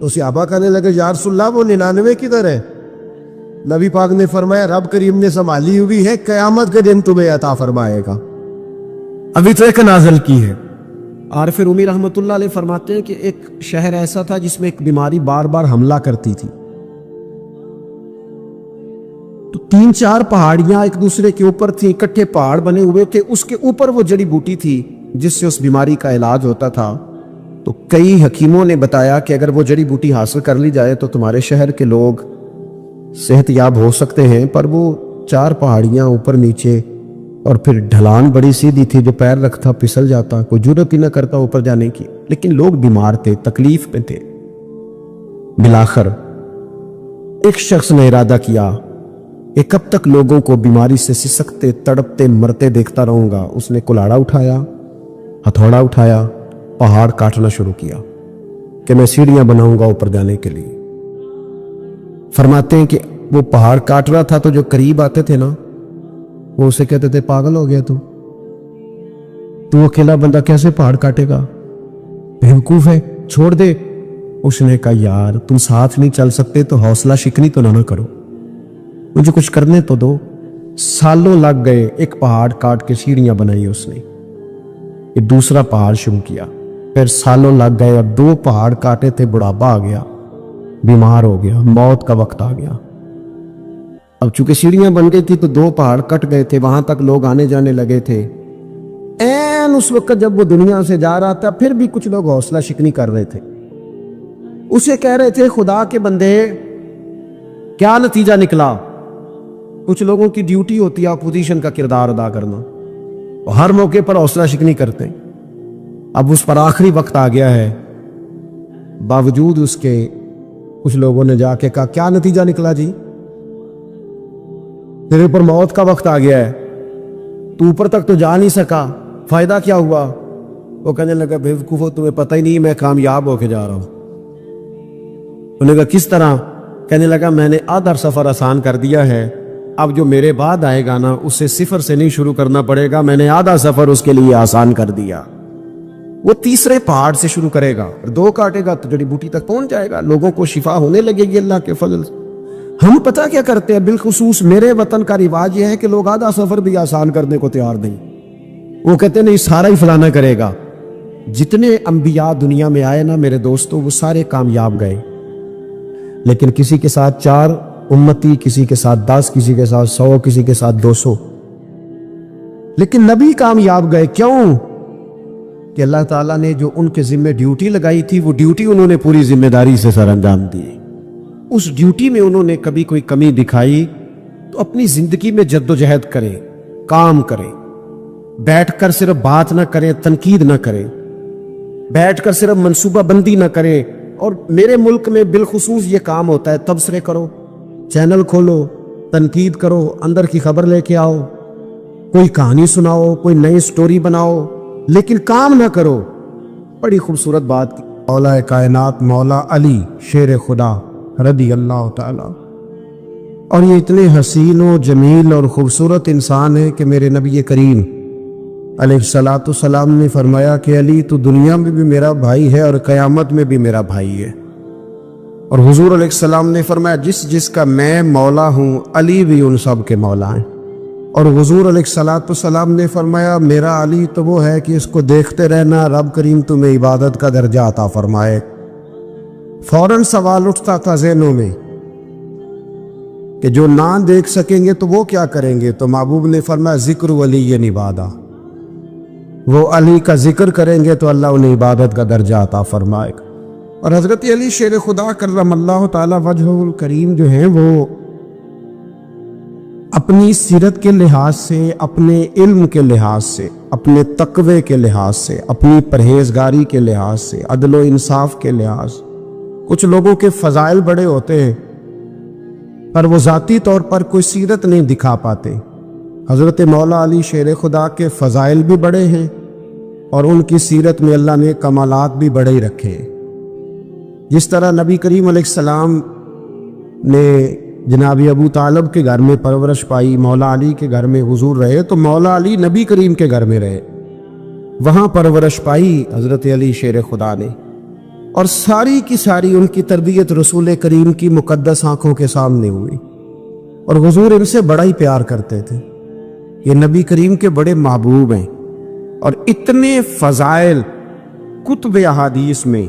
تو صحابہ کہنے لگے یا رسول اللہ وہ 99 کدھر ہے؟ نبی پاک نے فرمایا رب کریم نے سنبھالی ہوئی ہے، قیامت کے دن تمہیں عطا فرمائے گا، ابھی تو ایک نازل کی ہے۔ عارف رومی رحمۃ اللہ علیہ فرماتے ہیں کہ ایک شہر ایسا تھا جس میں ایک بیماری بار بار حملہ کرتی تھی، تو 3-4 پہاڑیاں ایک دوسرے کے اوپر تھیں، اکٹھے پہاڑ بنے ہوئے تھے، اس کے اوپر وہ جڑی بوٹی تھی جس سے اس بیماری کا علاج ہوتا تھا۔ تو کئی حکیموں نے بتایا کہ اگر وہ جڑی بوٹی حاصل کر لی جائے تو تمہارے شہر کے لوگ صحت یاب ہو سکتے ہیں، پر وہ 4 پہاڑیاں اوپر نیچے، اور پھر ڈھلان بڑی سیدھی تھی، جو پیر رکھتا پھسل جاتا، کوئی جرت ہی نہ کرتا اوپر جانے کی، لیکن لوگ بیمار تھے، تکلیف میں تھے۔ بالآخر ایک شخص نے ارادہ کیا کہ کب تک لوگوں کو بیماری سے سسکتے تڑپتے مرتے دیکھتا رہوں گا۔ اس نے کلاڑا اٹھایا، ہتھوڑا اٹھایا، پہاڑ کاٹنا شروع کیا کہ میں سیڑھیاں بناؤں گا اوپر جانے کے لیے۔ فرماتے ہیں کہ وہ پہاڑ کاٹ رہا تھا تو جو قریب آتے تھے نا، وہ اسے کہتے تھے پاگل ہو گیا تو اکیلا بندہ کیسے پہاڑ کاٹے گا، بیوقوف ہے، چھوڑ دے۔ اس نے کہا یار تم ساتھ نہیں چل سکتے تو حوصلہ شکنی تو نہ کرو، مجھے کچھ کرنے تو دو۔ سالوں لگ گئے، ایک پہاڑ کاٹ کے سیڑھیاں بنائی اس نے، یہ دوسرا پہاڑ شروع کیا، پھر سالوں لگ گئے اور 2 پہاڑ کاٹے تھے، بڑھاپا آ گیا، بیمار ہو گیا، موت کا وقت آ گیا۔ اب چونکہ سیڑھیاں بن گئی تھی تو 2 پہاڑ کٹ گئے تھے، وہاں تک لوگ آنے جانے لگے تھے۔ این اس وقت جب وہ دنیا سے جا رہا تھا، پھر بھی کچھ لوگ حوصلہ شکنی کر رہے تھے، اسے کہہ رہے تھے خدا کے بندے کیا نتیجہ نکلا۔ کچھ لوگوں کی ڈیوٹی ہوتی ہے اپوزیشن کا کردار ادا کرنا، وہ ہر موقع پر حوصلہ شکنی کرتے ہیں۔ اب اس پر آخری وقت آ گیا ہے، باوجود اس کے کچھ لوگوں نے جا کے کہا کیا نتیجہ نکلا جی، تیرے پر موت کا وقت آ گیا ہے، تو اوپر تک تو جا نہیں سکا، فائدہ کیا ہوا؟ وہ کہنے لگا بیوقوفو تمہیں پتہ ہی نہیں میں کامیاب ہو کے جا رہا ہوں۔ انہوں نے کہا کس طرح؟ کہنے لگا میں نے آدھا سفر آسان کر دیا ہے، اب جو میرے بعد آئے گا نا اسے 0 سے نہیں شروع کرنا پڑے گا، میں نے آدھا سفر اس کے لیے آسان کر دیا۔ وہ تیسرے پہاڑ سے شروع کرے گا، 2 کاٹے گا تو جڑی بوٹی تک پہنچ جائے گا، لوگوں کو شفا ہونے لگے گی اللہ کے فضل سے۔ ہم پتہ کیا کرتے ہیں، بالخصوص میرے وطن کا رواج یہ ہے کہ لوگ آدھا سفر بھی آسان کرنے کو تیار نہیں، وہ کہتے ہیں نہیں سارا ہی فلانا کرے گا۔ جتنے انبیاء دنیا میں آئے نا میرے دوستو، وہ سارے کامیاب گئے، لیکن کسی کے ساتھ 4 امتی، کسی کے ساتھ 10، کسی کے ساتھ 100، کسی کے ساتھ 200، لیکن نبی کامیاب گئے۔ کیوں؟ کہ اللہ تعالیٰ نے جو ان کے ذمہ ڈیوٹی لگائی تھی، وہ ڈیوٹی انہوں نے پوری ذمہ داری سے سر انجام دی۔ اس ڈیوٹی میں انہوں نے کبھی کوئی کمی دکھائی تو اپنی زندگی میں جدوجہد کریں، کام کریں، بیٹھ کر صرف بات نہ کریں، تنقید نہ کریں، بیٹھ کر صرف منصوبہ بندی نہ کریں۔ اور میرے ملک میں بالخصوص یہ کام ہوتا ہے، تبصرے کرو، چینل کھولو، تنقید کرو، اندر کی خبر لے کے آؤ، کوئی کہانی سناؤ، کوئی نئی سٹوری بناؤ، لیکن کام نہ کرو۔ بڑی خوبصورت بات کی مولا کائنات مولا علی شیر خدا رضی اللہ تعالی، اور یہ اتنے حسین و جمیل اور خوبصورت انسان ہے کہ میرے نبی کریم علیہ الصلاۃ والسلام نے فرمایا کہ علی تو دنیا میں بھی میرا بھائی ہے اور قیامت میں بھی میرا بھائی ہے۔ اور حضور علیہ السلام نے فرمایا جس کا میں مولا ہوں، علی بھی ان سب کے مولا ہیں۔ اور حضور علیہ الصلاۃ والسلام نے فرمایا میرا علی تو وہ ہے کہ اس کو دیکھتے رہنا، رب کریم تمہیں عبادت کا درجہ عطا فرمائے۔ فوراً سوال اٹھتا تھا ذہنوں میں کہ جو نہ دیکھ سکیں گے تو وہ کیا کریں گے؟ تو محبوب نے فرمایا ذکر ولی عبادہ، وہ علی کا ذکر کریں گے تو اللہ انہیں عبادت کا درجہ عطا فرمائے گا۔ اور حضرت علی شیر خدا کرم اللہ تعالی وجہہ الکریم جو ہیں، وہ اپنی سیرت کے لحاظ سے، اپنے علم کے لحاظ سے، اپنے تقوی کے لحاظ سے، اپنی پرہیزگاری کے لحاظ سے، عدل و انصاف کے لحاظ، کچھ لوگوں کے فضائل بڑے ہوتے ہیں پر وہ ذاتی طور پر کوئی سیرت نہیں دکھا پاتے۔ حضرت مولا علی شیر خدا کے فضائل بھی بڑے ہیں اور ان کی سیرت میں اللہ نے کمالات بھی بڑے ہی رکھے۔ جس طرح نبی کریم علیہ السلام نے جناب ابو طالب کے گھر میں پرورش پائی، مولا علی کے گھر میں حضور رہے، تو مولا علی نبی کریم کے گھر میں رہے، وہاں پرورش پائی حضرت علی شیر خدا نے۔ اور ساری کی ساری ان کی تربیت رسول کریم کی مقدس آنکھوں کے سامنے ہوئی، اور حضور ان سے بڑا ہی پیار کرتے تھے۔ یہ نبی کریم کے بڑے محبوب ہیں، اور اتنے فضائل کتب احادیث میں،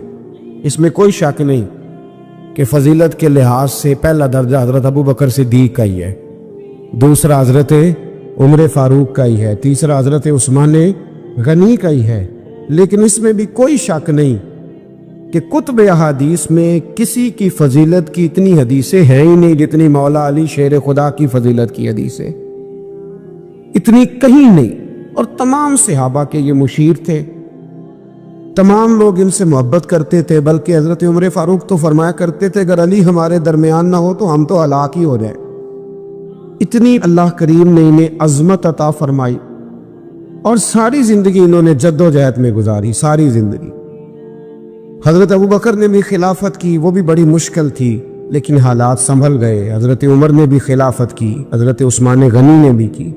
اس میں کوئی شک نہیں کہ فضیلت کے لحاظ سے پہلا درجہ حضرت ابو بکر صدیق کا ہی ہے، دوسرا حضرت عمر فاروق کا ہی ہے، تیسرا حضرت عثمان غنی کا ہی ہے۔ لیکن اس میں بھی کوئی شک نہیں کہ کتب احادیث میں کسی کی فضیلت کی اتنی حدیثیں ہیں ہی نہیں جتنی مولا علی شیر خدا کی فضیلت کی حدیثیں، اتنی کہیں نہیں۔ اور تمام صحابہ کے یہ مشیر تھے، تمام لوگ ان سے محبت کرتے تھے، بلکہ حضرت عمر فاروق تو فرمایا کرتے تھے اگر علی ہمارے درمیان نہ ہو تو ہم تو ہلاک ہی ہو جائیں۔ اتنی اللہ کریم نے انہیں عظمت عطا فرمائی، اور ساری زندگی انہوں نے جد و جہد میں گزاری، ساری زندگی۔ حضرت ابو بکر نے بھی خلافت کی، وہ بھی بڑی مشکل تھی لیکن حالات سنبھل گئے۔ حضرت عمر نے بھی خلافت کی، حضرت عثمان غنی نے بھی کی،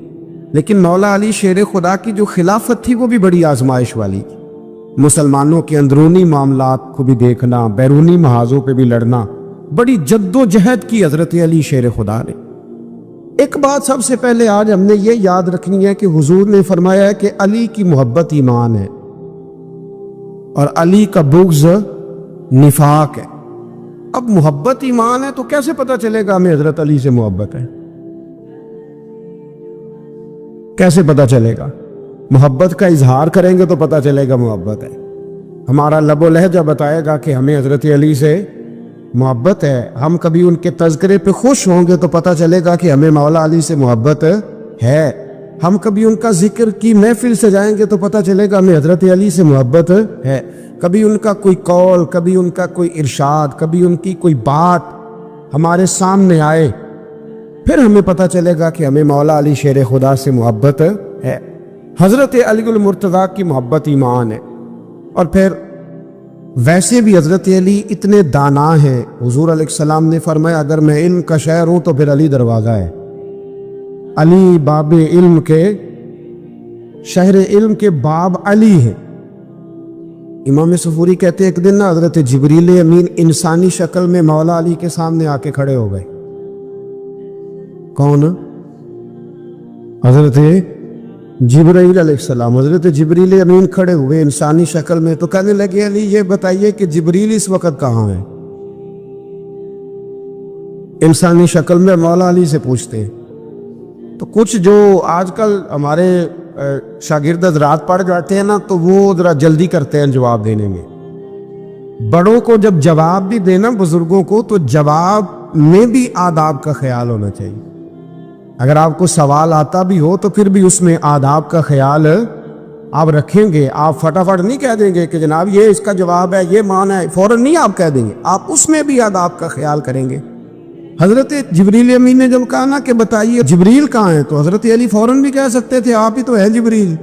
لیکن مولا علی شیر خدا کی جو خلافت تھی وہ بھی بڑی آزمائش والی تھی۔ مسلمانوں کے اندرونی معاملات کو بھی دیکھنا، بیرونی محاذوں پہ بھی لڑنا، بڑی جد و جہد کی حضرت علی شیر خدا نے۔ ایک بات سب سے پہلے آج ہم نے یہ یاد رکھنی ہے کہ حضور نے فرمایا ہے کہ علی کی محبت ایمان ہے، اور علی کا بغض نفاق ہے۔ اب محبت ایمان ہے تو کیسے پتا چلے گا ہمیں حضرت علی سے محبت ہے؟ کیسے پتا چلے گا؟ محبت کا اظہار کریں گے تو پتا چلے گا محبت ہے، ہمارا لب و لہجہ بتائے گا کہ ہمیں حضرت علی سے محبت ہے، ہم کبھی ان کے تذکرے پہ خوش ہوں گے تو پتا چلے گا کہ ہمیں مولا علی سے محبت ہے، ہم کبھی ان کا ذکر کی محفل سے جائیں گے تو پتا چلے گا ہمیں حضرت علی سے محبت ہے، کبھی ان کا کوئی قول، کبھی ان کا کوئی ارشاد، کبھی ان کی کوئی بات ہمارے سامنے آئے، پھر ہمیں پتا چلے گا کہ ہمیں مولا علی شیر خدا سے محبت ہے۔ حضرت علی المرتضیٰ کی محبت ایمان ہے۔ اور پھر ویسے بھی حضرت علی اتنے دانا ہیں، حضور علیہ السلام نے فرمایا اگر میں علم کا شہر ہوں تو پھر علی دروازہ ہے، علی باب علم کے، شہر علم کے باب علی ہے۔ امام صفوری کہتے ہیں ایک دن نا حضرت جبریل امین انسانی شکل میں مولا علی کے سامنے آ کے کھڑے ہو گئے۔ کون؟ حضرت جبرائیل علیہ السلام۔ حضرت جبریل امین کھڑے ہوئے انسانی شکل میں، تو کہنے لگے علی یہ بتائیے کہ جبریل اس وقت کہاں ہے؟ انسانی شکل میں مولا علی سے پوچھتے ہیں۔ تو کچھ جو آج کل ہمارے شاگرد حضرات پڑھ جاتے ہیں نا تو وہ ذرا جلدی کرتے ہیں جواب دینے میں۔ بڑوں کو جب جواب بھی دینا بزرگوں کو تو جواب میں بھی آداب کا خیال ہونا چاہیے۔ اگر آپ کو سوال آتا بھی ہو تو پھر بھی اس میں آداب کا خیال آپ رکھیں گے، آپ فٹافٹ نہیں کہہ دیں گے کہ جناب یہ اس کا جواب ہے، یہ معنی ہے، فوراً نہیں آپ کہہ دیں گے، آپ اس میں بھی آداب کا خیال کریں گے۔ حضرت جبریل امین نے جب کہا نا کہ بتائیے جبریل کہاں ہے، تو حضرت علی فوراً بھی کہہ سکتے تھے آپ ہی تو ہیں جبریل،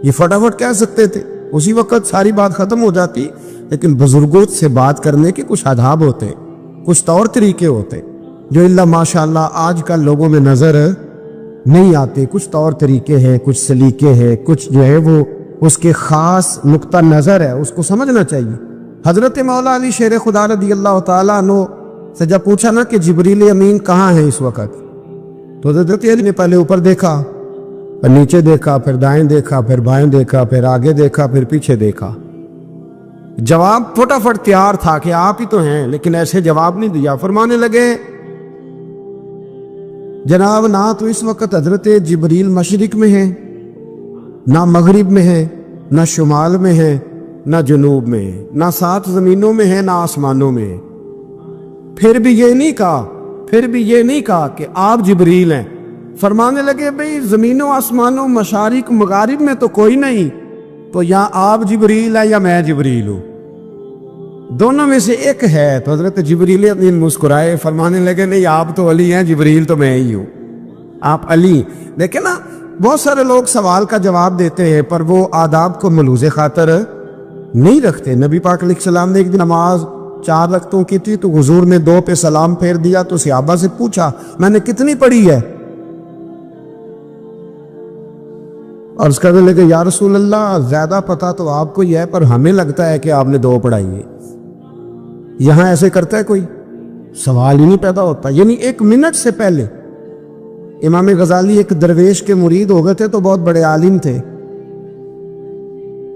یہ فٹافٹ کہہ سکتے تھے، اسی وقت ساری بات ختم ہو جاتی۔ لیکن بزرگوں سے بات کرنے کے کچھ آداب ہوتے ہیں، کچھ طور طریقے ہوتے ہیں جو اللہ ماشاءاللہ آج کل لوگوں میں نظر نہیں آتے، کچھ طور طریقے ہیں، کچھ سلیقے ہیں، کچھ جو ہے وہ اس کے خاص نقطہ نظر ہے، اس کو سمجھنا چاہیے۔ حضرت مولا علی شیر خدا رضی اللہ تعالیٰ عنہ سے جب پوچھا نا کہ جبریل امین کہاں ہے اس وقت، تو حضرت علی نے پہلے اوپر دیکھا، پھر نیچے دیکھا، پھر دائیں دیکھا، پھر بائیں دیکھا، پھر آگے دیکھا، پھر پیچھے دیکھا۔ جواب فٹافٹ تیار تھا کہ آپ ہی تو ہیں، لیکن ایسے جواب نہیں دیا۔ فرمانے لگے جناب نہ تو اس وقت حضرت جبریل مشرق میں ہے، نہ مغرب میں ہے، نہ شمال میں ہے، نہ جنوب میں ہے، نہ 7 زمینوں میں ہے، نہ آسمانوں میں ہے۔ پھر بھی یہ نہیں کہا کہ آپ جبریل ہیں۔ فرمانے لگے بھئی زمینوں آسمانوں مشارق مغارب میں تو کوئی نہیں، تو یا آپ جبریل ہے یا میں جبریل ہوں، دونوں میں سے ایک ہے۔ تو حضرت جبریل امین مسکرائے، فرمانے لگے نہیں آپ تو علی ہیں، جبریل تو میں ہی ہوں، آپ علی۔ لیکن نا بہت سارے لوگ سوال کا جواب دیتے ہیں پر وہ آداب کو ملحوظ خاطر نہیں رکھتے۔ نبی پاک علیہ السلام نے ایک دن نماز 4 رکعتوں کی تھی تو حضور نے 2 پہ سلام پھیر دیا، تو صحابہ سے پوچھا میں نے کتنی پڑھی ہے؟ اور اس کہنے لگے یا رسول اللہ زیادہ پتہ تو آپ کو ہی ہے پر ہمیں لگتا ہے کہ آپ نے 2 پڑھائی ہے۔ یہاں ایسے کرتا ہے کوئی؟ سوال ہی نہیں پیدا ہوتا. یعنی 1 منٹ سے پہلے امام غزالی ایک درویش کے مرید ہو گئے تھے تو بہت بڑے عالم تھے.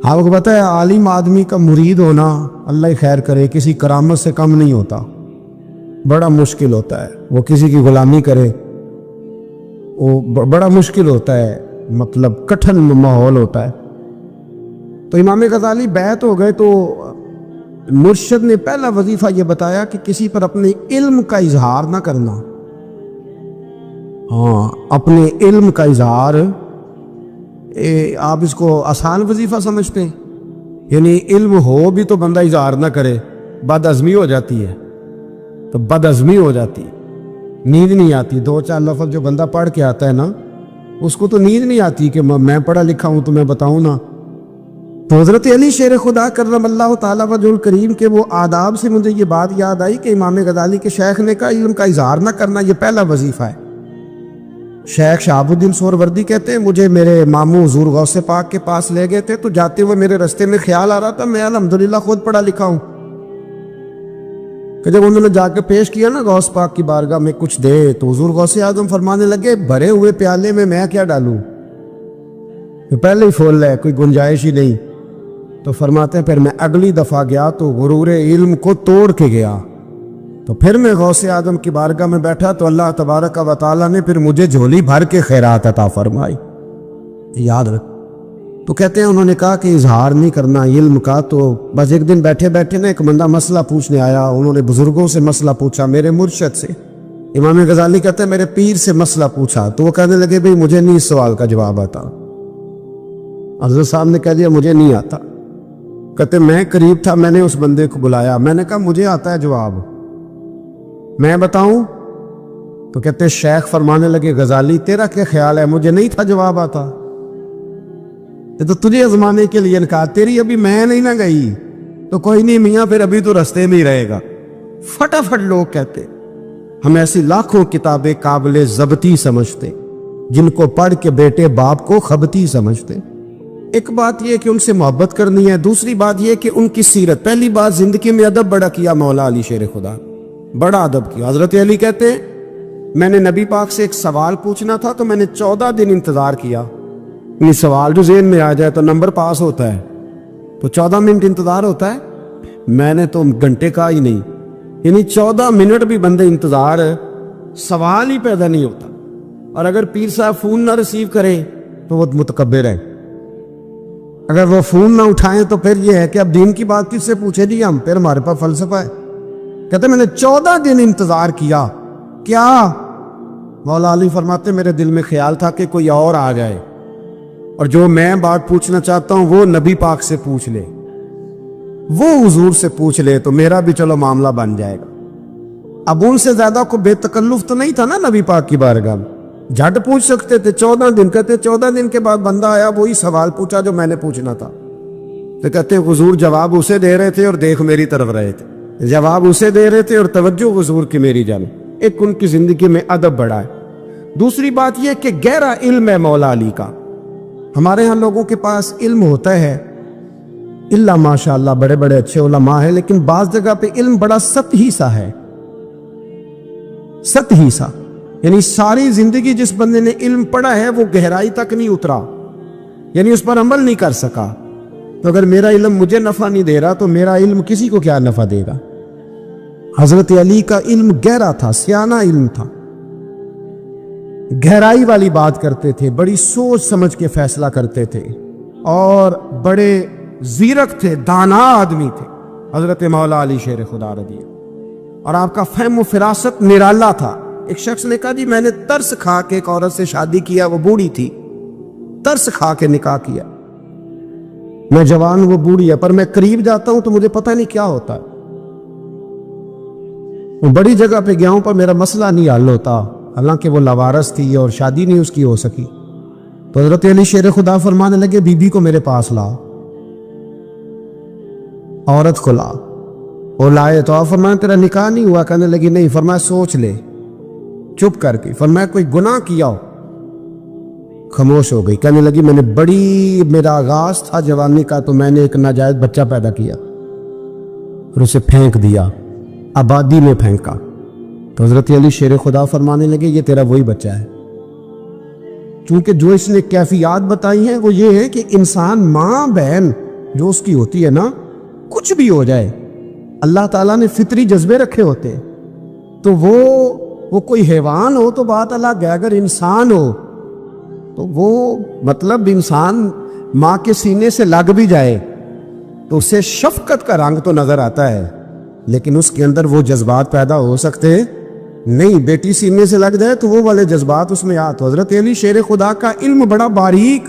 آپ کو پتہ ہے عالم آدمی کا مرید ہونا اللہ ہی خیر کرے کسی کرامت سے کم نہیں ہوتا. بڑا مشکل ہوتا ہے وہ کسی کی غلامی کرے, وہ بڑا مشکل ہوتا ہے, مطلب کٹھن ماحول ہوتا ہے. تو امام غزالی بیعت ہو گئے تو مرشد نے پہلا وظیفہ یہ بتایا کہ کسی پر اپنے علم کا اظہار نہ کرنا. ہاں, اپنے علم کا اظہار, آپ اس کو آسان وظیفہ سمجھتے ہیں؟ یعنی علم ہو بھی تو بندہ اظہار نہ کرے, بد عزمی ہو جاتی ہے. تو بد عزمی ہو جاتی, نیند نہیں آتی. 2-4 لفظ جو بندہ پڑھ کے آتا ہے نا, اس کو تو نیند نہیں آتی کہ میں پڑھا لکھا ہوں تو میں بتاؤں نا. تو حضرت علی شیر خدا کرم اللہ تعالیٰ وجہ الکریم کے وہ آداب سے مجھے یہ بات یاد آئی کہ امام غزالی کے شیخ نے کہا علم کا اظہار نہ کرنا یہ پہلا وظیفہ ہے. شیخ شہاب الدین سہروردی کہتے ہیں مجھے میرے ماموں حضور غوث پاک کے پاس لے گئے تھے تو جاتے ہوئے میرے رستے میں خیال آ رہا تھا میں الحمدللہ خود پڑھا لکھا ہوں, کہ جب انہوں نے جا کے پیش کیا نا غوث پاک کی بارگاہ میں کچھ دے تو حضور غوث اعظم فرمانے لگے بھرے ہوئے پیالے میں کیا ڈالوں, پہلے ہی فول ہے, کوئی گنجائش ہی نہیں. تو فرماتے ہیں پھر میں اگلی دفعہ گیا تو غرور علم کو توڑ کے گیا, تو پھر میں غوث اعظم کی بارگاہ میں بیٹھا تو اللہ تبارک و تعالیٰ نے پھر مجھے جھولی بھر کے خیرات عطا فرمائی. یاد رکھ. تو کہتے ہیں انہوں نے کہا کہ اظہار نہیں کرنا علم کا. تو بس ایک دن بیٹھے بیٹھے نا ایک بندہ مسئلہ پوچھنے آیا, انہوں نے بزرگوں سے مسئلہ پوچھا, میرے مرشد سے. امام غزالی کہتے ہیں میرے پیر سے مسئلہ پوچھا تو وہ کہنے لگے بھئی مجھے نہیں اس سوال کا جواب آتا. حضرت صاحب نے کہہ دیا مجھے نہیں آتا. کہتے میں قریب تھا, میں نے اس بندے کو بلایا, میں نے کہا مجھے آتا ہے جواب, میں بتاؤں؟ تو کہتے شیخ فرمانے لگے غزالی تیرا کیا خیال ہے مجھے نہیں تھا جواب آتا, تو تجھے آزمانے کے لیے کہا تیری ابھی میں نہیں نہ گئی تو کوئی نہیں میاں پھر ابھی تو رستے میں ہی رہے گا. فٹافٹ لوگ کہتے ہم ایسی لاکھوں کتابیں قابل ضبطی سمجھتے جن کو پڑھ کے بیٹے باپ کو خبتی سمجھتے. ایک بات یہ کہ ان سے محبت کرنی ہے, دوسری بات یہ کہ ان کی سیرت. پہلی بات زندگی میں ادب بڑا کیا مولا علی شیر خدا, بڑا ادب کیا. حضرت علی کہتے ہیں میں نے نبی پاک سے ایک سوال پوچھنا تھا تو میں نے 14 دن انتظار کیا. یہ سوال جو ذہن میں آ جائے تو نمبر پاس ہوتا ہے, تو 14 منٹ انتظار ہوتا ہے, میں نے تو گھنٹے کا ہی نہیں. یعنی 14 منٹ بھی بندے انتظار, سوال ہی پیدا نہیں ہوتا. اور اگر پیر صاحب فون نہ ریسیو کرے تو وہ متکبر ہے, اگر وہ فون نہ اٹھائیں تو پھر یہ ہے کہ اب دین کی بات کس سے پوچھے جی ہم, پھر ہمارے پاس فلسفہ ہے. کہتے میں نے 14 دن انتظار کیا. کیا؟ مولا علی فرماتے میرے دل میں خیال تھا کہ کوئی اور آ جائے اور جو میں بات پوچھنا چاہتا ہوں وہ نبی پاک سے پوچھ لے, وہ حضور سے پوچھ لے تو میرا بھی چلو معاملہ بن جائے گا. اب ان سے زیادہ کو بے تکلف تو نہیں تھا نا نبی پاک کی بارگاہ میں, جھٹ پوچھ سکتے تھے. 14 دن کہتے 14 دن کے بعد بندہ آیا, وہی سوال پوچھا جو میں نے پوچھنا تھا. تو کہتے حضور جواب اسے دے رہے تھے اور دیکھ میری طرف رہے تھے, جواب اسے دے رہے تھے اور توجہ حضور کی میری جانب. ایک ان کی زندگی میں ادب بڑا ہے. دوسری بات یہ کہ گہرا علم ہے مولا علی کا. ہمارے ہاں لوگوں کے پاس علم ہوتا ہے اللہ ماشاءاللہ بڑے بڑے اچھے علماء ہیں, لیکن بعض جگہ پہ علم بڑا سطحی سا ہے, سطحی سا. یعنی ساری زندگی جس بندے نے علم پڑھا ہے وہ گہرائی تک نہیں اترا, یعنی اس پر عمل نہیں کر سکا. تو اگر میرا علم مجھے نفع نہیں دے رہا تو میرا علم کسی کو کیا نفع دے گا. حضرت علی کا علم گہرا تھا, سیانہ علم تھا, گہرائی والی بات کرتے تھے, بڑی سوچ سمجھ کے فیصلہ کرتے تھے اور بڑے زیرک تھے, دانا آدمی تھے حضرت مولا علی شیر خدا رضی. اور آپ کا فہم و فراست نرالا تھا. ایک شخص نے کہا جی میں نے ترس کھا کے ایک عورت سے شادی کیا, وہ بوڑھی تھی, ترس کھا کے نکاح کیا. میں جوان, وہ بوڑھی ہے, پر میں قریب جاتا ہوں تو مجھے پتہ نہیں کیا ہوتا ہے. وہ بڑی جگہ پہ گیا ہوں پر میرا مسئلہ نہیں حل ہوتا, حالانکہ وہ لاوارث تھی اور شادی نہیں اس کی ہو سکی. تو حضرت علی شیر خدا فرمانے لگے بی بی کو میرے پاس لا, عورت کو لا. وہ لائے تو آپ فرمایا تیرا نکاح نہیں ہوا؟ کہنے لگی نہیں. فرمایا سوچ لے, چپ کر کے. فرمایا کوئی گناہ کیا ہو؟ خاموش ہو گئی. کہنے لگی میں نے میرا آغاز تھا جوانی کا تو میں نے ایک ناجائز بچہ پیدا کیا اور اسے پھینک دیا. آبادی میں پھینکا تو حضرت علی شیر خدا فرمانے لگے یہ تیرا وہی بچہ ہے. چونکہ جو اس نے کیفیات بتائی ہیں وہ یہ ہے کہ انسان ماں بہن جو اس کی ہوتی ہے نا، کچھ بھی ہو جائے، اللہ تعالیٰ نے فطری جذبے رکھے ہوتے ہیں. تو وہ کوئی حیوان ہو تو بات الگ ہے، اگر انسان ہو تو وہ مطلب انسان ماں کے سینے سے لگ بھی جائے تو اسے شفقت کا رنگ تو نظر آتا ہے، لیکن اس کے اندر وہ جذبات پیدا ہو سکتے نہیں. بیٹی سینے سے لگ جائے تو وہ والے جذبات اس میں تو حضرت علی شیر خدا کا علم بڑا باریک.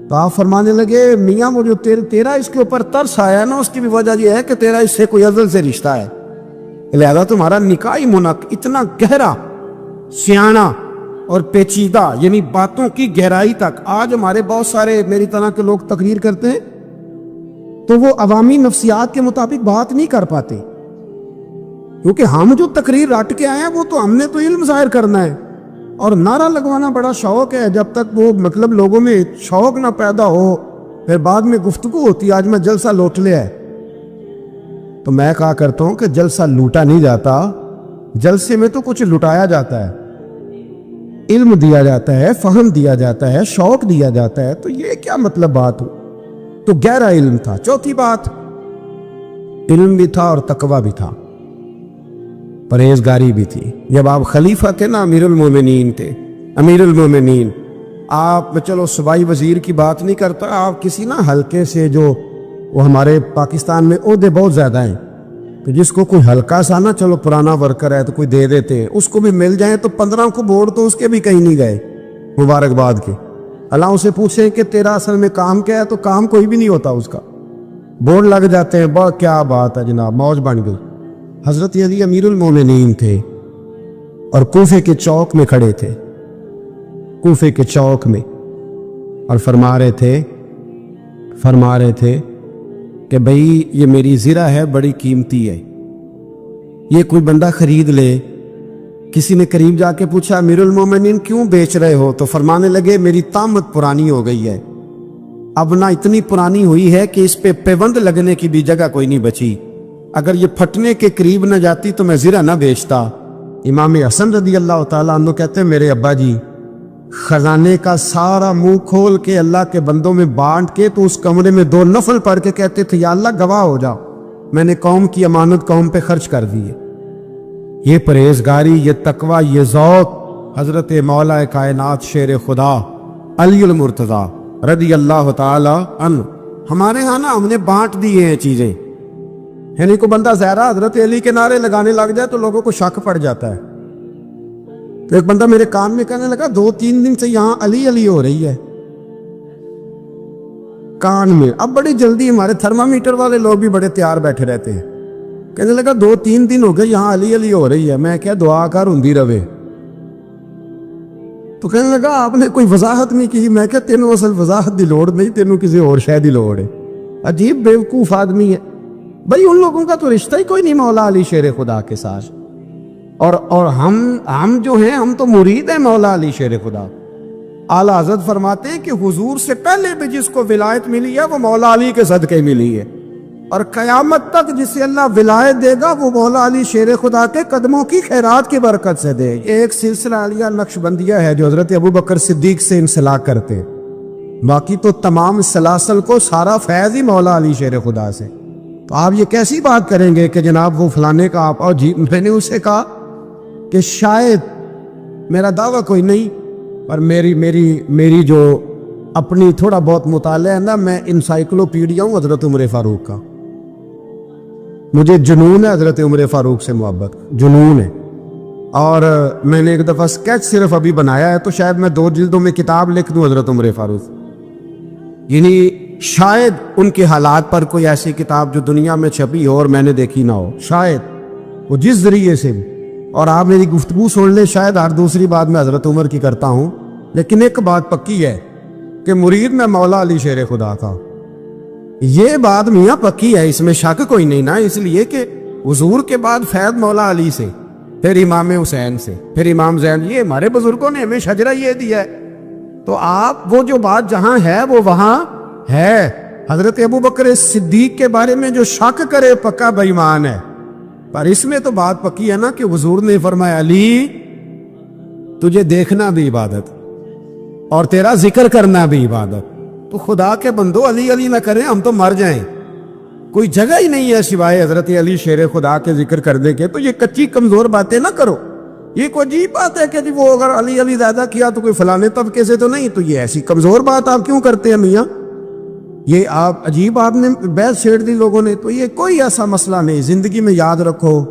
تو آپ فرمانے لگے میاں وہ جو تیرا اس کے اوپر ترس آیا نا، اس کی بھی وجہ یہ ہے کہ تیرا اس سے کوئی ازل سے رشتہ ہے، لہذا تمہارا نکاحی منق اتنا گہرا، سیاںا اور پیچیدہ، یعنی باتوں کی گہرائی تک. آج ہمارے بہت سارے میری طرح کے لوگ تقریر کرتے ہیں تو وہ عوامی نفسیات کے مطابق بات نہیں کر پاتے، کیونکہ ہم جو تقریر رٹ کے آئے ہیں وہ تو ہم نے تو علم ظاہر کرنا ہے، اور نعرہ لگوانا بڑا شوق ہے. جب تک وہ مطلب لوگوں میں شوق نہ پیدا ہو پھر بعد میں گفتگو ہوتی ہے. آج میں جلسہ لوٹ لیا ہے تو میں کہا کرتا ہوں کہ جلسہ لوٹا نہیں جاتا، جلسے میں تو کچھ لٹایا جاتا ہے، علم دیا جاتا ہے، فہم دیا جاتا ہے، شوق دیا جاتا ہے. تو یہ کیا مطلب بات ہو؟ تو گہرا علم تھا. چوتھی بات، علم بھی تھا اور تقوی بھی تھا، پرہیزگاری بھی تھی. جب آپ خلیفہ تھے نا، امیر المومنین تھے، امیر المومنین، آپ چلو صوبائی وزیر کی بات نہیں کرتا، آپ کسی نا حلقے سے، جو وہ ہمارے پاکستان میں عہدے بہت زیادہ ہیں، تو جس کو کوئی ہلکا سا نا، چلو پرانا ورکر ہے تو کوئی دے دیتے ہیں، اس کو بھی مل جائیں تو 15 کو بورڈ تو اس کے بھی کہیں نہیں گئے مبارکباد کے. اللہ سے پوچھیں کہ تیرا اصل میں کام کیا ہے تو کام کوئی بھی نہیں ہوتا، اس کا بورڈ لگ جاتے ہیں. بہت کیا بات ہے جناب، موج بن گئی. حضرت علی امیر المومنین تھے اور کوفے کے چوک میں کھڑے تھے، کوفے کے چوک میں، اور فرما رہے تھے کہ بھئی یہ میری زرہ ہے، بڑی قیمتی ہے، یہ کوئی بندہ خرید لے. کسی نے قریب جا کے پوچھا امیر المومنین کیوں بیچ رہے ہو؟ تو فرمانے لگے میری طامت پرانی ہو گئی ہے، اب نہ اتنی پرانی ہوئی ہے کہ اس پہ پیوند لگنے کی بھی جگہ کوئی نہیں بچی، اگر یہ پھٹنے کے قریب نہ جاتی تو میں زرہ نہ بیچتا. امام حسن رضی اللہ تعالیٰ عنہ کہتے ہیں میرے ابا جی خزانے کا سارا منہ کھول کے اللہ کے بندوں میں بانٹ کے تو اس کمرے میں 2 نفل پڑھ کے کہتے تھے یا اللہ گواہ ہو جاؤ، میں نے قوم کی امانت قوم پہ خرچ کر دی ہے. یہ پرہیزگاری، یہ تقوی، یہ ذوق حضرت مولا کائنات شیر خدا علی المرتضیٰ رضی اللہ تعالی عنہ. ہمارے ہاں نا ہم نے بانٹ دی ہیں چیزیں، یعنی کو بندہ زہرا حضرت علی کے نعرے لگانے لگ جائے تو لوگوں کو شک پڑ جاتا ہے. تو ایک بندہ میرے کان میں کہنے لگا 2-3 دن سے یہاں علی علی ہو رہی ہے کان میں. اب بڑی جلدی ہمارے تھرمامیٹر والے لوگ بھی بڑے تیار بیٹھے رہتے ہیں. کہنے لگا 2-3 دن ہو گئے یہاں علی علی ہو رہی ہے. میں کیا دعا کر ہوندی رہے. تو کہنے لگا آپ نے کوئی وضاحت نہیں کی. میں کیا تینوں اصل وضاحت دی لوڑ نہیں، تینوں کسی اور شے دی لوڑ ہے. عجیب بیوقوف آدمی ہے بھائی. ان لوگوں کا تو رشتہ ہی کوئی نہیں مولا علی شیر خدا کے ساتھ، اور ہم جو ہیں ہم تو مرید ہیں مولا علی شیر خدا. اعلیٰ حضرت فرماتے ہیں کہ حضور سے پہلے بھی جس کو ولایت ملی ہے وہ مولا علی کے صدقے ملی ہے، اور قیامت تک جسے اللہ ولایت دے گا وہ مولا علی شیر خدا کے قدموں کی خیرات کی برکت سے دے. یہ ایک سلسلہ علیہ نقشبندیہ ہے جو حضرت ابو بکر صدیق سے انسلاک کرتے ہیں، باقی تو تمام سلاسل کو سارا فیض ہی مولا علی شیر خدا سے. تو آپ یہ کیسی بات کریں گے کہ جناب وہ فلانے کا آپ، اور جی میں نے اسے کہا کہ شاید میرا دعویٰ کوئی نہیں، پر میری جو اپنی تھوڑا بہت مطالعہ ہے نا، میں انسائکلوپیڈیا ہوں حضرت عمر فاروق کا. مجھے جنون ہے حضرت عمر فاروق سے محبت، جنون ہے. اور میں نے ایک دفعہ سکیچ صرف ابھی بنایا ہے تو شاید میں 2 جلدوں میں کتاب لکھ دوں حضرت عمر فاروق. یعنی شاید ان کے حالات پر کوئی ایسی کتاب جو دنیا میں چھپی ہو اور میں نے دیکھی نہ ہو، شاید وہ جس ذریعے سے بھی. اور آپ میری گفتگو سن لیں، شاید ہر دوسری بات میں حضرت عمر کی کرتا ہوں، لیکن ایک بات پکی ہے کہ مرید میں مولا علی شیر خدا کا. یہ بات میاں پکی ہے، اس میں شک کوئی نہیں نا. اس لیے کہ حضور کے بعد فیض مولا علی سے، پھر امام حسین سے، پھر امام زین. یہ ہمارے بزرگوں نے ہمیں شجرہ یہ دیا ہے. تو آپ وہ جو بات جہاں ہے وہ وہاں ہے. حضرت ابو بکر صدیق کے بارے میں جو شک کرے پکا بے ایمان ہے. پر اس میں تو بات پکی ہے نا کہ حضور نے فرمایا علی تجھے دیکھنا بھی عبادت اور تیرا ذکر کرنا بھی عبادت. تو خدا کے بندو علی علی نہ کریں, ہم تو مر جائیں. کوئی جگہ ہی نہیں ہے سوائے حضرت علی شیر خدا کے ذکر کرنے کے. تو یہ کچی کمزور باتیں نہ کرو. یہ کوئی عجیب بات ہے کہ جی وہ اگر علی علی زیادہ کیا تو کوئی فلانے طبقے سے تو نہیں. تو یہ ایسی کمزور بات آپ کیوں کرتے ہیں میاں؟ یہ آپ عجیب آپ نے بحث چھیڑ دی لوگوں نے. تو یہ کوئی ایسا مسئلہ نہیں. زندگی میں یاد رکھو,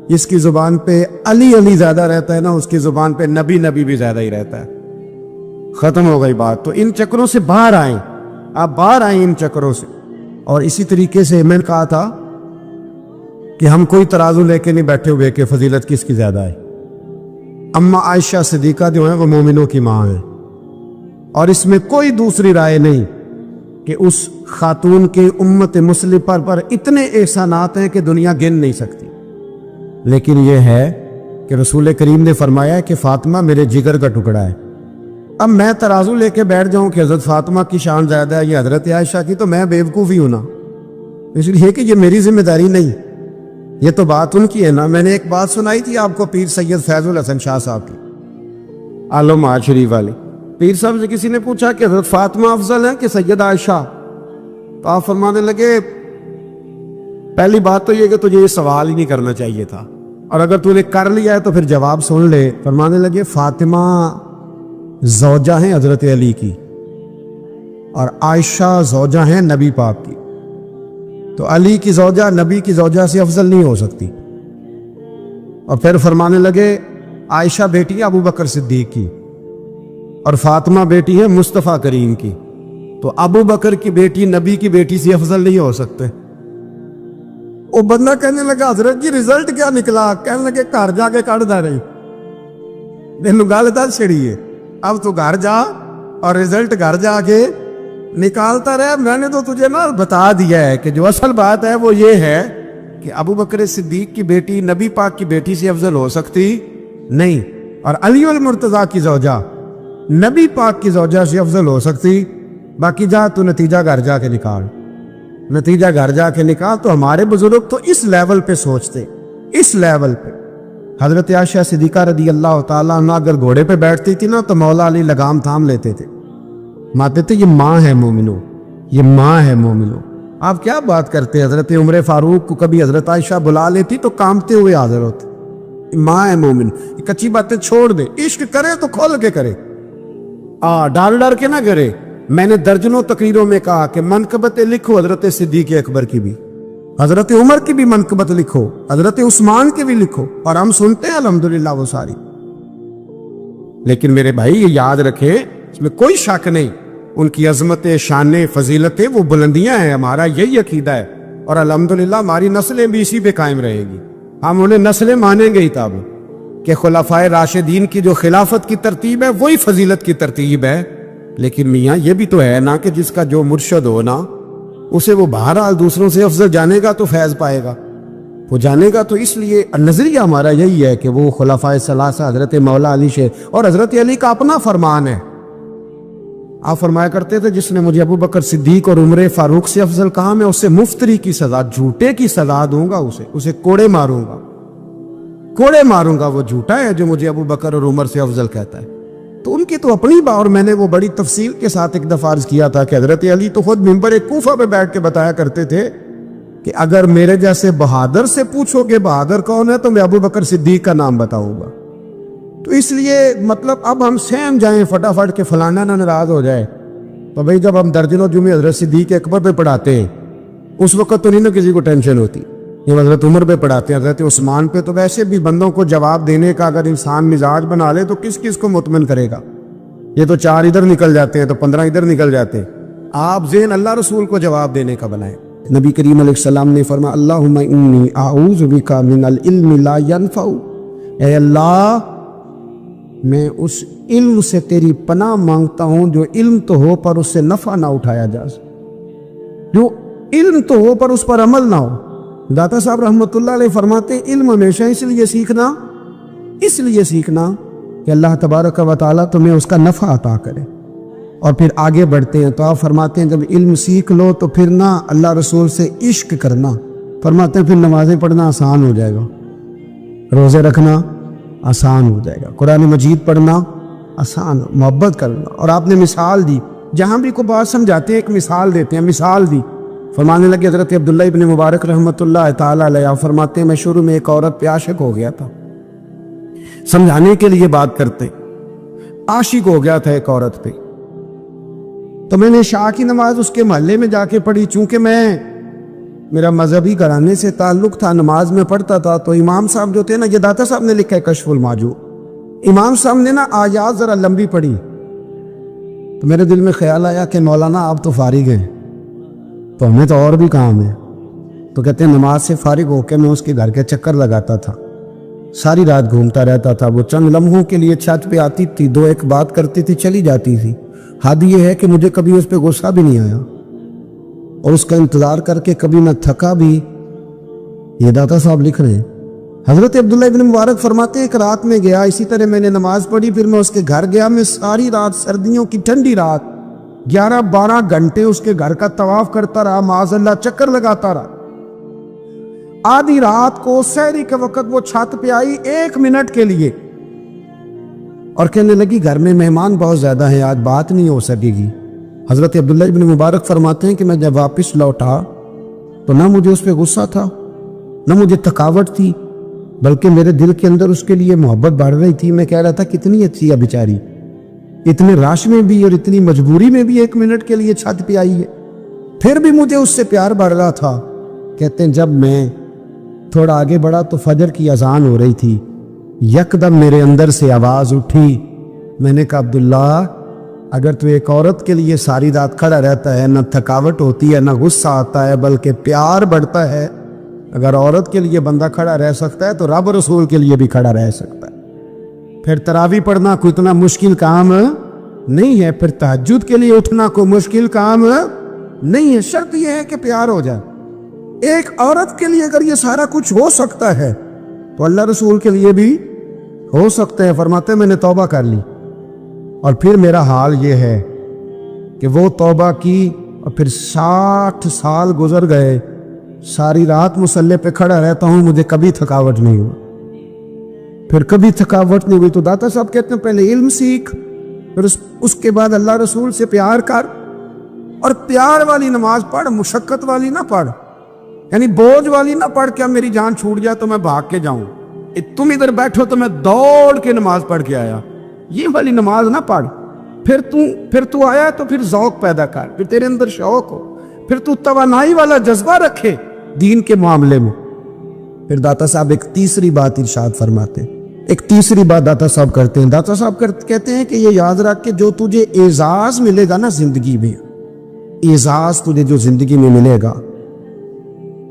جس کی زبان پہ علی علی زیادہ رہتا ہے نا, اس کی زبان پہ نبی نبی بھی زیادہ ہی رہتا ہے. ختم ہو گئی بات. تو ان چکروں سے باہر آئیں, آپ باہر آئیں ان چکروں سے. اور اسی طریقے سے میں نے کہا تھا کہ ہم کوئی ترازو لے کے نہیں بیٹھے ہوئے کہ فضیلت کس کی زیادہ ہے. اما عائشہ صدیقہ جو ہیں وہ مومنوں کی ماں ہیں, اور اس میں کوئی دوسری رائے نہیں کہ اس خاتون کے امت مسلمہ پر اتنے احسانات ہیں کہ دنیا گن نہیں سکتی. لیکن یہ ہے کہ رسول کریم نے فرمایا کہ فاطمہ میرے جگر کا ٹکڑا ہے. اب میں ترازو لے کے بیٹھ جاؤں کہ حضرت فاطمہ کی شان زیادہ ہے یا حضرت عائشہ کی, تو میں بیوقوفی ہوں نا. اس لیے کہ یہ میری ذمہ داری نہیں, یہ تو بات ان کی ہے نا. میں نے ایک بات سنائی تھی آپ کو پیر سید فیض الحسن شاہ صاحب کی, عالم آج شریف والی. پیر صاحب سے کسی نے پوچھا کہ حضرت فاطمہ افضل ہے کہ سید عائشہ؟ تو آپ فرمانے لگے پہلی بات تو یہ کہ تجھے یہ سوال ہی نہیں کرنا چاہیے تھا, اور اگر تو نے کر لیا ہے تو پھر جواب سن لے. فرمانے لگے فاطمہ زوجہ ہیں حضرت علی کی, اور عائشہ زوجہ ہیں نبی پاک کی. تو علی کی زوجہ نبی کی زوجہ سے افضل نہیں ہو سکتی. اور پھر فرمانے لگے عائشہ بیٹی ہے ابو بکر صدیق کی, اور فاطمہ بیٹی ہے مصطفیٰ کریم کی. تو ابو بکر کی بیٹی نبی کی بیٹی سے افضل نہیں ہو سکتے. وہ بندہ کہنے لگا حضرت جی رزلٹ کیا نکلا؟ کہنے لگے گھر جا کے کڑ دا رہی تینوں گل دس چھڑی ہے, اب تو گھر جا اور رزلٹ گھر جا کے نکالتا رہے. میں نے تو تجھے نا بتا دیا ہے کہ جو اصل بات ہے وہ یہ ہے کہ ابو بکر صدیق کی بیٹی نبی پاک کی بیٹی سے افضل ہو سکتی نہیں, اور علی المرتضیٰ کی زوجہ نبی پاک کی زوجہ سے افضل ہو سکتی. باقی جا تو نتیجہ گھر جا کے نکال, نتیجہ گھر جا کے نکال. تو ہمارے بزرگ تو اس لیول پہ سوچتے, اس لیول پہ. حضرت عائشہ صدیقہ رضی اللہ تعالیٰ عنہ اگر گھوڑے پہ بیٹھتی تھی نا تو مولا علی لگام تھام لیتے تھے, ماتے تھے یہ ماں ہے مومنو, یہ ماں ہے مومنو. آپ کیا بات کرتے؟ حضرت عمر فاروق کو کبھی حضرت عائشہ بلا لیتی تو کامتے ہوئے حاضر ہوتے. ماں ہے مومن. یہ کچی باتیں چھوڑ دے, عشق کرے تو کھول کے کرے, ڈر ڈر کے نہ کرے. میں نے درجنوں تقریروں میں کہا کہ منقبتیں لکھو حضرت صدیق اکبر کی بھی, حضرت عمر کی بھی منقبت لکھو, حضرت عثمان کی بھی لکھو, اور ہم سنتے ہیں الحمدللہ وہ ساری. لیکن میرے بھائی یہ یاد رکھے, اس میں کوئی شک نہیں, ان کی عظمتیں, شانیں, فضیلتیں وہ بلندیاں ہیں. ہمارا یہی عقیدہ ہے, اور الحمدللہ ہماری نسلیں بھی اسی پہ قائم رہے گی. ہم انہیں نسلیں مانیں گے ہی تب کہ خلفائے راشدین کی جو خلافت کی ترتیب ہے وہی فضیلت کی ترتیب ہے. لیکن میاں یہ بھی تو ہے نا کہ جس کا جو مرشد ہو نا اسے وہ بہرحال دوسروں سے افضل جانے گا تو فیض پائے گا, وہ جانے گا. تو اس لیے نظریہ ہمارا یہی ہے کہ وہ خلفائے ثلاثہ حضرت مولا علی سے, اور حضرت علی کا اپنا فرمان ہے. آپ فرمایا کرتے تھے جس نے مجھے ابو بکر صدیق اور عمر فاروق سے افضل کہا میں اسے مفتری کی سزا, جھوٹے کی سزا دوں گا, اسے کوڑے ماروں گا, کوڑے ماروں گا. وہ جھوٹا ہے جو مجھے ابو بکر اور عمر سے افضل کہتا ہے. تو ان کی تو اپنی بات, اور میں نے وہ بڑی تفصیل کے ساتھ ایک دفعہ عرض کیا تھا کہ حضرت علی تو خود منبر کوفہ پہ بیٹھ کے بتایا کرتے تھے کہ اگر میرے جیسے بہادر سے پوچھو کہ بہادر کون ہے تو میں ابو بکر صدیق کا نام بتاؤں گا. تو اس لیے مطلب اب ہم سہم جائیں فٹافٹ کہ فلانا نہ ناراض ہو جائے. تو بھئی جب ہم درجنوں جمعے حضرت صدیق اکبر پہ پڑھاتے ہیں اس وقت تو نہیں نا کسی کو ٹینشن ہوتی. جب حضرت عمر پہ پڑھاتے ہیں, حضرت عثمان پہ, تو ویسے بھی بندوں کو جواب دینے کا اگر انسان مزاج بنا لے تو کس کس کو مطمئن کرے گا. یہ تو 4 ادھر نکل جاتے ہیں تو 15 ادھر نکل جاتے ہیں. آپ ذہن اللہ رسول کو جواب دینے کا بنائیں. نبی کریم علیہ السلام نے فرمایا اللہم انی اعوذ بک من العلم لا ینفع, اے اللہ میں اس علم سے تیری پناہ مانگتا ہوں جو علم تو ہو پر اس سے نفع نہ اٹھایا جا سکے, جو علم تو ہو پر اس پر عمل نہ ہو. داتا صاحب رحمۃ اللہ علیہ فرماتے ہیں علم ہمیشہ اس لیے سیکھنا کہ اللہ تبارک و تعالیٰ تمہیں اس کا نفع عطا کرے, اور پھر آگے بڑھتے ہیں. تو آپ فرماتے ہیں جب علم سیکھ لو تو پھر نہ اللہ رسول سے عشق کرنا, فرماتے ہیں پھر نمازیں پڑھنا آسان ہو جائے گا، روزے رکھنا آسان ہو جائے گا، قرآن مجید پڑھنا آسان، محبت کرنا۔ اور آپ نے مثال دی، جہاں بھی کوئی بات سمجھاتے ہیں ایک مثال دیتے ہیں، مثال دی۔ فرمانے لگے حضرت عبداللہ ابن مبارک رحمۃ اللہ تعالی علیہ فرماتے ہیں میں شروع میں ایک عورت پہ عاشق ہو گیا تھا، سمجھانے کے لیے بات کرتے، عاشق ہو گیا تھا ایک عورت پہ، تو میں نے عشاء کی نماز اس کے محلے میں جا کے پڑھی۔ چونکہ میرا مذہبی گھرانے سے تعلق تھا، نماز میں پڑھتا تھا، تو امام صاحب جو تھے نا، یہ داتا صاحب نے لکھا ہے کشف المعجوب، امام صاحب نے نا آیات ذرا لمبی پڑھی، تو میرے دل میں خیال آیا کہ مولانا آپ تو فارغ ہیں، تو ہمیں تو اور بھی کام ہے۔ تو کہتے ہیں نماز سے فارغ ہو کے میں اس کے گھر کے چکر لگاتا تھا، ساری رات گھومتا رہتا تھا، وہ چند لمحوں کے لیے چھت پہ آتی تھی، دو ایک بات کرتی تھی، چلی جاتی تھی۔ حد یہ ہے کہ مجھے کبھی اس پہ غصہ بھی نہیں آیا، اور اس کا انتظار کر کے کبھی نہ تھکا بھی۔ یہ داتا صاحب لکھ رہے ہیں۔ حضرت عبداللہ ابن مبارک فرماتے ہیں ایک رات میں گیا، اسی طرح میں نے نماز پڑھی، پھر میں اس کے گھر گیا، میں ساری رات، سردیوں کی ٹھنڈی رات، 11-12 گھنٹے اس کے گھر کا طواف کرتا رہا، معاذ اللہ چکر لگاتا رہا۔ آدھی رات کو سحری کے وقت وہ چھت پہ آئی 1 منٹ کے لیے، اور کہنے لگی گھر میں مہمان بہت زیادہ ہیں، آج بات نہیں ہو سکے گی۔ حضرت عبداللہ ابن مبارک فرماتے ہیں کہ میں جب واپس لوٹا تو نہ مجھے اس پہ غصہ تھا، نہ مجھے تھکاوٹ تھی، بلکہ میرے دل کے اندر اس کے لیے محبت بڑھ رہی تھی۔ میں کہہ رہا تھا کتنی اچھی ہے بیچاری، اتنے رش میں بھی اور اتنی مجبوری میں بھی 1 منٹ کے لیے چھت پہ آئی ہے، پھر بھی مجھے اس سے پیار بڑھ رہا تھا۔ کہتے ہیں جب میں تھوڑا آگے بڑھا تو فجر کی اذان ہو رہی تھی، یکدم میرے اندر سے آواز اٹھی، میں نے کہا عبداللہ اگر تو ایک عورت کے لیے ساری رات کھڑا رہتا ہے، نہ تھکاوٹ ہوتی ہے، نہ غصہ آتا ہے، بلکہ پیار بڑھتا ہے، اگر عورت کے لیے بندہ کھڑا رہ سکتا ہے تو رب رسول کے لیے بھی کھڑا رہ سکتا ہے۔ پھر تراویح پڑھنا کوئی اتنا مشکل کام نہیں ہے، پھر تہجد کے لیے اٹھنا کوئی مشکل کام نہیں ہے، شرط یہ ہے کہ پیار ہو جائے۔ ایک عورت کے لیے اگر یہ سارا کچھ ہو سکتا ہے تو اللہ رسول کے لیے بھی ہو سکتا ہے۔ فرماتے ہیں میں نے توبہ کر لی، اور پھر میرا حال یہ ہے کہ وہ توبہ کی اور پھر 60 سال گزر گئے، ساری رات مصلی پہ کھڑا رہتا ہوں، مجھے کبھی تھکاوٹ نہیں ہوئی، پھر کبھی تھکاوٹ نہیں ہوئی۔ تو داتا صاحب کہتے ہیں پہلے علم سیکھ، پھر اس کے بعد اللہ رسول سے پیار کر، اور پیار والی نماز پڑھ، مشقت والی نہ پڑھ، یعنی بوجھ والی نہ پڑھ کہ اب میری جان چھوٹ جائے تو میں بھاگ کے جاؤں، تم ادھر بیٹھو تو میں دوڑ کے نماز پڑھ کے آیا، یہ والی نماز نہ پڑھ۔ پھر تو آیا تو پھر ذوق پیدا کر، پھر تیرے اندر شوق ہو، پھر تو توانائی والا جذبہ رکھے دین کے معاملے میں۔ پھر داتا صاحب ایک تیسری بات ارشاد فرماتے ہیں، ایک تیسری بات داتا صاحب کرتے ہیں۔ داتا صاحب کہتے ہیں کہ یہ یاد رکھ کہ جو تجھے اعزاز ملے گا نا زندگی میں، اعزاز تجھے جو زندگی میں ملے گا،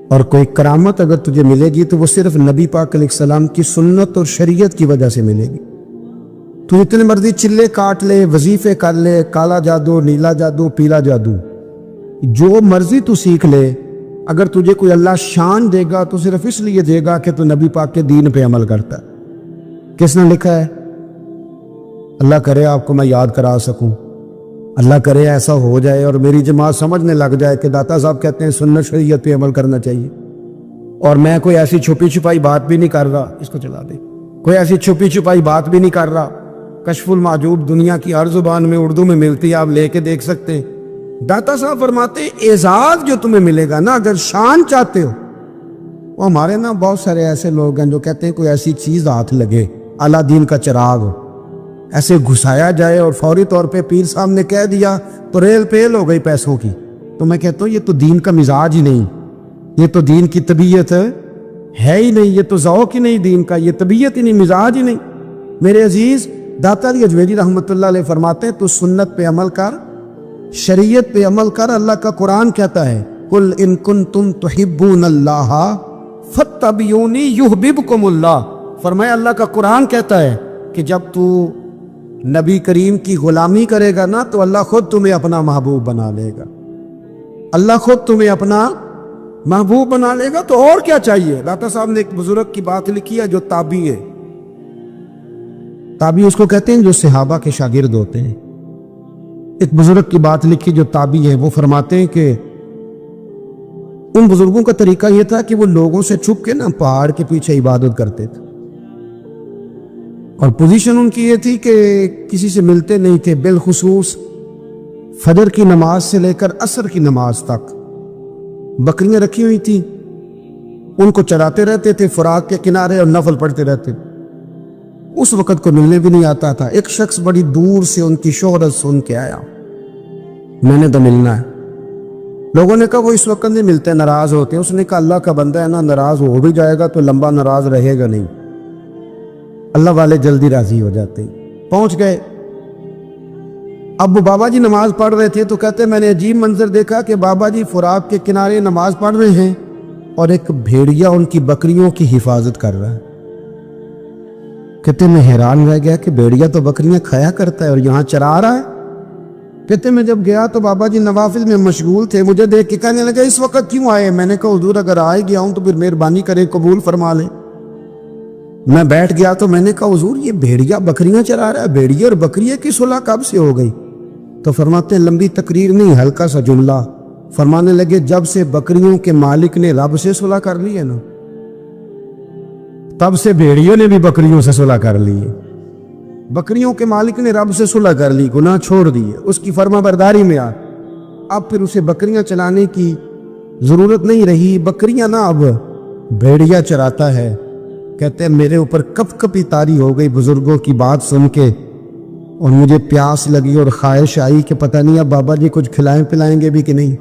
اور کوئی کرامت اگر تجھے ملے گی تو وہ صرف نبی پاک علیہ السلام کی سنت اور شریعت کی وجہ سے ملے گی۔ تو اتنے مرضی چلے کاٹ لے، وظیفے کر لے، کالا جادو، نیلا جادو، پیلا جادو، جو مرضی تو سیکھ لے، اگر تجھے کوئی اللہ شان دے گا تو صرف اس لیے دے گا کہ تو نبی پاک کے دین پہ عمل کرتا ہے۔ کس نے لکھا ہے؟ اللہ کرے آپ کو میں یاد کرا سکوں، اللہ کرے ایسا ہو جائے اور میری جماعت سمجھنے لگ جائے کہ داتا صاحب کہتے ہیں سنت شریعت پہ عمل کرنا چاہیے، اور میں کوئی ایسی چھپی چھپائی بات بھی نہیں کر رہا، اس کو چلا دے، کوئی ایسی چھپی چھپائی بات بھی نہیں کر رہا۔ کشف المعجوب دنیا کی ہر زبان میں اردو میں ملتی ہے، آپ لے کے دیکھ سکتے ہیں۔ داتا صاحب فرماتے ہیں اعزاز جو تمہیں ملے گا نا، اگر شان چاہتے ہو، وہ ہمارے نا بہت سارے ایسے لوگ ہیں جو کہتے ہیں کوئی ایسی چیز ہاتھ لگے، اعلیٰ دین کا چراغ ہو، ایسے گھسایا جائے اور فوری طور پہ پیر صاحب نے کہہ دیا تو ریل پیل ہو گئی پیسوں کی۔ تو میں کہتا ہوں یہ تو دین کا مزاج ہی نہیں، یہ تو دین کی طبیعت ہے ہی نہیں، یہ تو ذوق ہی نہیں دین کا، یہ طبیعت ہی نہیں، مزاج ہی نہیں۔ میرے عزیز داتا علی اجمیری رحمۃ اللہ علیہ فرماتے ہیں تو سنت پہ عمل کر، شریعت پہ عمل کر۔ اللہ کا قرآن کہتا ہے قل ان کنتم تحبون اللہ فاتبعونی یحببکم اللہ، فرمایا اللہ کا قرآن کہتا ہے کہ جب تو نبی کریم کی غلامی کرے گا نا تو اللہ خود تمہیں اپنا محبوب بنا لے گا، اللہ خود تمہیں اپنا محبوب بنا لے گا۔ تو اور کیا چاہیے؟ داتا صاحب نے ایک بزرگ کی بات لکھی ہے جو تابعی ہے، تابعی اس کو کہتے ہیں جو صحابہ کے شاگرد ہوتے ہیں۔ ایک بزرگ کی بات لکھی جو تابعی ہے، وہ فرماتے ہیں کہ ان بزرگوں کا طریقہ یہ تھا کہ وہ لوگوں سے چھپ کے نا پہاڑ کے پیچھے عبادت کرتے تھے، اور پوزیشن ان کی یہ تھی کہ کسی سے ملتے نہیں تھے، بالخصوص فجر کی نماز سے لے کر عصر کی نماز تک بکریاں رکھی ہوئی تھیں، ان کو چراتے رہتے تھے فرات کے کنارے اور نفل پڑھتے رہتے۔ اس وقت کو ملنے بھی نہیں آتا تھا۔ ایک شخص بڑی دور سے ان کی شہرت سن کے آیا، میں نے تو ملنا ہے۔ لوگوں نے کہا وہ اس وقت نہیں ملتے، ناراض ہوتے ہیں۔ اس نے کہا اللہ کا بندہ ہے نا، ناراض ہو بھی جائے گا تو لمبا ناراض رہے گا نہیں، اللہ والے جلدی راضی ہو جاتے ہیں۔ پہنچ گئے۔ اب وہ بابا جی نماز پڑھ رہے تھے تو کہتے میں نے عجیب منظر دیکھا کہ بابا جی فرات کے کنارے نماز پڑھ رہے ہیں اور ایک بھیڑیا ان کی بکریوں کی حفاظت کر رہا ہے۔ کہتے میں حیران رہ گیا کہ بھیڑیا تو بکریاں کھایا کرتا ہے اور یہاں چرا رہا ہے۔ کہتے میں جب گیا تو بابا جی نوافل میں مشغول تھے، مجھے دیکھ کے کہنے لگا اس وقت کیوں آئے؟ میں نے کہا حضور اگر آئے گیا ہوں تو پھر مہربانی کریں قبول فرما لیں۔ میں بیٹھ گیا تو میں نے کہا حضور یہ بھیڑیا بکریاں چرا رہا ہے، بھیڑیا اور بکریے کی صلح کب سے ہو گئی؟ تو فرماتے ہیں لمبی تقریر نہیں، ہلکا سا جملہ۔ فرمانے لگے جب سے بکریوں کے مالک نے رب سے صلح کر لی ہے نا، تب سے بھیڑیوں نے بھی بکریوں سے صلح کر لی ہے۔ بکریوں کے مالک نے رب سے صلح کر لی، گناہ چھوڑ دیے، اس کی فرما برداری میں آ، اب پھر اسے بکریاں چلانے کی ضرورت نہیں رہی۔ بکریاں نہ اب بھیڑیا چراتا ہے۔ کہتے ہیں میرے اوپر کپ کپی طاری ہو گئی بزرگوں کی بات سن کے، اور مجھے پیاس لگی اور خواہش آئی کہ پتہ نہیں اب بابا جی کچھ کھلائیں پلائیں گے بھی کہ نہیں،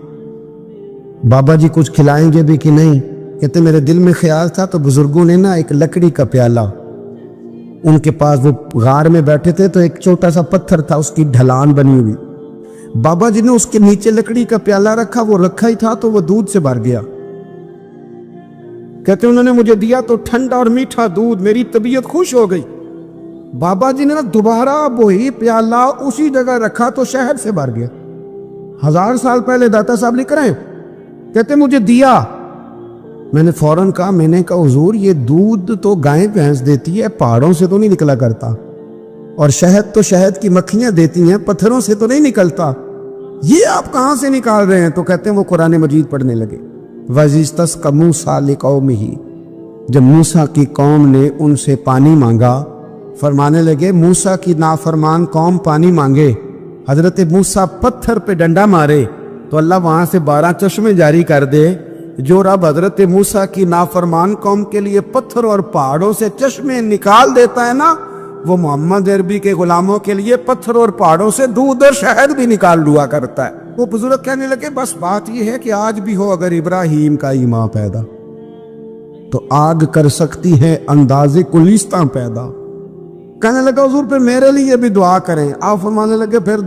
بابا جی کچھ کھلائیں گے بھی کہ نہیں۔ کہتے میرے دل میں خیال تھا تو بزرگوں نے نا ایک لکڑی کا پیالہ، ان کے پاس وہ غار میں بیٹھے تھے تو ایک چھوٹا سا پتھر تھا، اس کی ڈھلان بنی ہوئی، بابا جی نے اس کے نیچے لکڑی کا پیالہ رکھا، وہ رکھا ہی تھا تو وہ دودھ سے بھر گیا۔ کہتے انہوں نے مجھے دیا تو ٹھنڈا اور میٹھا دودھ، میری طبیعت خوش ہو گئی۔ بابا جی نے دوبارہ وہی پیالہ اسی جگہ رکھا تو شہد سے بھر گیا۔ 1000 سال پہلے داتا صاحب لکھ رہے ہیں۔ کہتے مجھے دیا، میں نے فوراً کہا، میں نے کہا حضور یہ دودھ تو گائیں بھینس دیتی ہے، پہاڑوں سے تو نہیں نکلا کرتا، اور شہد تو شہد کی مکھیاں دیتی ہیں، پتھروں سے تو نہیں نکلتا، یہ آپ کہاں سے نکال رہے ہیں؟ تو کہتے ہیں وہ قرآن مجید پڑھنے لگے۔ وَإِذِ اسْتَسْقَىٰ مُوسَىٰ لِقَوْمِهِ، جب موسیٰ کی قوم نے ان سے پانی مانگا، فرمانے لگے موسیٰ کی نافرمان قوم پانی مانگے، حضرت موسیٰ پتھر پہ ڈنڈا مارے تو اللہ وہاں سے 12 چشمے جاری کر دے۔ جو رب حضرت موسیٰ کی نافرمان قوم کے لیے پتھر اور پہاڑوں سے چشمے نکال دیتا ہے نا، وہ محمد عربی کے غلاموں کے لیے پتھر اور پہاڑوں سے دودھ اور شہد بھی نکال لیا کرتا ہے۔ وہ بزرگ کہنے لگے بس بات یہ ہے کہ آج بھی ہو اگر ابراہیم کا ایمان پیدا تو آگ کر سکتی ہے انداز گلستاں پیدا۔ کہنے لگا حضور پھر میرے لیے بھی دعا کریں۔ آپ فرمانے لگے پھر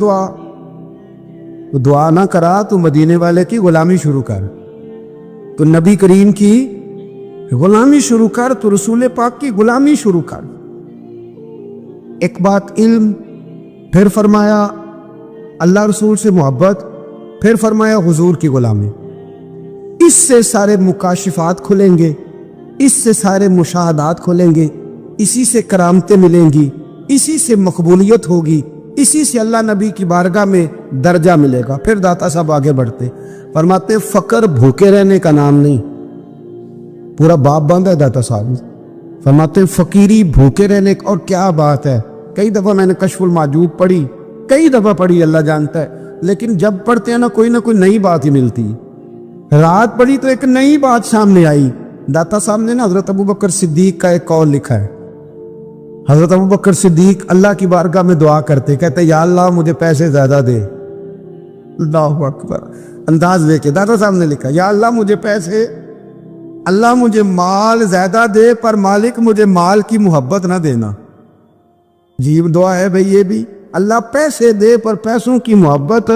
دعا نہ کرا تو مدینے والے کی غلامی شروع کر، تو نبی کریم کی غلامی شروع کر، تو رسول پاک کی غلامی شروع کر۔ ایک بات علم، پھر فرمایا اللہ رسول سے محبت، پھر فرمایا حضور کی غلامی۔ اس سے سارے مکاشفات کھلیں گے، اس سے سارے مشاہدات کھلیں گے، اسی سے کرامتیں ملیں گی، اسی سے مقبولیت ہوگی، اسی سے اللہ نبی کی بارگاہ میں درجہ ملے گا۔ پھر داتا صاحب آگے بڑھتے فرماتے فقر بھوکے رہنے کا نام نہیں، پورا باب بند ہے داتا صاحب۔ فرماتے فقیری بھوکے رہنے کا، اور کیا بات ہے، کئی دفعہ میں نے کشف المعجوب پڑھی، کئی دفعہ پڑھی، اللہ جانتا ہے، لیکن جب پڑھتے ہیں نا کوئی نہ کوئی نئی بات ہی ملتی۔ رات پڑھی تو ایک نئی بات سامنے آئی۔ داتا صاحب نے نا حضرت ابوبکر صدیق کا ایک قول لکھا ہے۔ حضرت ابوبکر صدیق اللہ کی بارگاہ میں دعا کرتے، کہتے یا اللہ مجھے پیسے زیادہ دے۔ اللہ اکبر، انداز لے کے داتا صاحب نے لکھا یا اللہ مجھے پیسے، اللہ مجھے مال زیادہ دے، پر مالک مجھے مال کی محبت نہ دینا۔ عجیب دعا ہے بھئی یہ بھی، اللہ پیسے دے پر پیسوں کی محبت